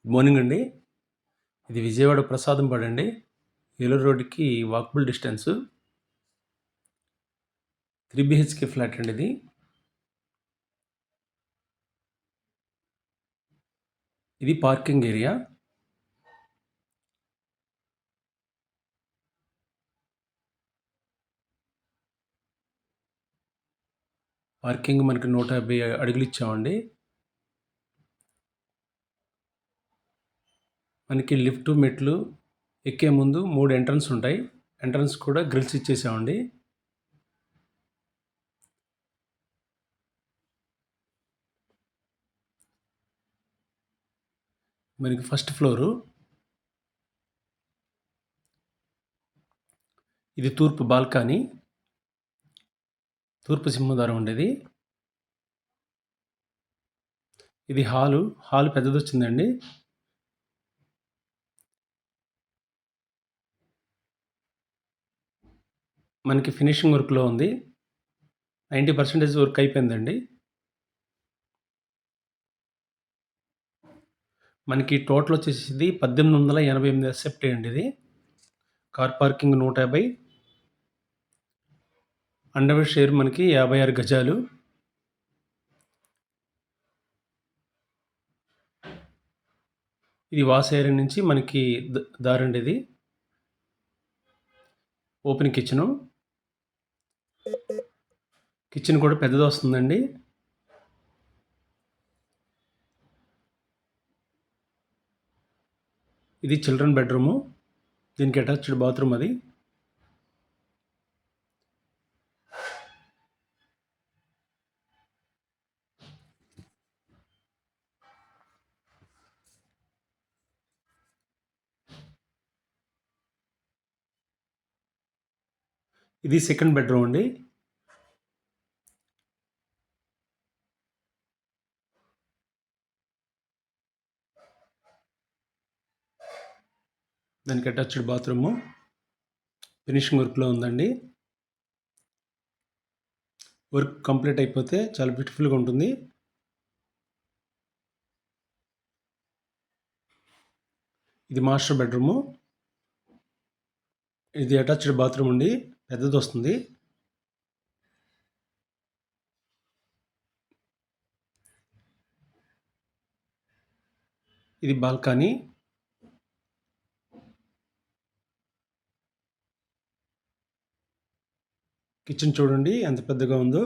Good morning అండి. ఇది విజయవాడ ప్రసాదంపాడు అండి. ఏలూరు రోడ్డుకి వాకబుల్ డిస్టెన్స్. 3 బిహెచ్కే ఫ్లాట్ అండి ఇది. ఇది పార్కింగ్ ఏరియా. పార్కింగ్ మనకి 150 అడుగులు ఇచ్చామండి. మనకి లిఫ్ట్ మెట్లు ఎక్కే ముందు 3 ఎంట్రన్స్ ఉంటాయి. ఎంట్రన్స్ కూడా గ్రిల్స్ ఇచ్చేసామండి. మనకి ఫస్ట్ ఫ్లోరు. ఇది తూర్పు బాల్కనీ. తూర్పు సింహద్వారం ఉండేది. ఇది హాలు. హాలు పెద్దదొచ్చిందండి. మనకి ఫినిషింగ్ వర్క్‌లో ఉంది. 90% వర్క్ అయిపోయిందండి. మనకి టోటల్ వచ్చేసి ఇది 1888 ఎస్ఎఫ్టీ అండి ఇది. Car parking 150. అండర్‌వుడ్ షేర్ మనకి 56 గజాలు. ఇది వాష్ ఏరియా నుంచి మనకి దారండి ఇది. Open kitchen. కిచెన్ కూడా పెద్దది వస్తుందండి. ఇది చిల్డ్రన్ బెడ్రూము. దీనికి అటాచ్డ్ బాత్రూమ్ అది. ఇది సెకండ్ బెడ్రూమ్ అండి. దానికి అటాచ్డ్ బాత్రూము. ఫినిషింగ్ వర్క్‌లో ఉందండి. వర్క్ కంప్లీట్ అయిపోతే చాలా బ్యూటిఫుల్‌గా ఉంటుంది. ఇది మాస్టర్ బెడ్రూము. ఇది అటాచ్డ్ బాత్రూమ్ అండి. పెద్దదొస్తుంది. ఇది బాల్కనీ. కిచెన్ చూడండి ఎంత పెద్దగా ఉందో.